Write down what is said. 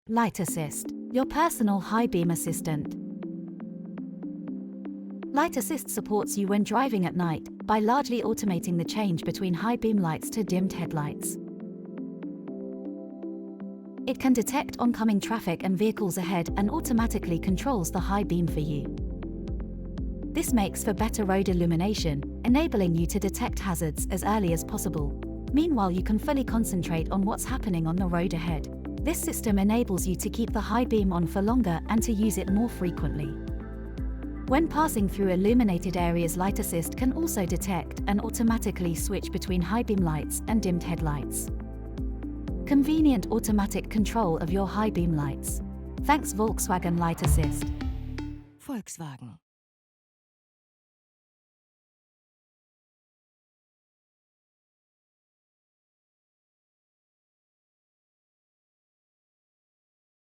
Light Assist, your personal high beam assistant. Light Assist supports you when driving at night by largely automating the change between high beam lights to dimmed headlights. It can detect oncoming traffic and vehicles ahead and automatically controls the high beam for you. This makes for better road illumination, enabling you to detect hazards as early as possible. Meanwhile, you can fully concentrate on what's happening on the road ahead. This system enables you to keep the high beam on for longer and to use it more frequently. When passing through illuminated areas, Light Assist can also detect and automatically switch between high beam lights and dimmed headlights. Convenient automatic control of your high beam lights. Thanks Volkswagen Light Assist. Volkswagen.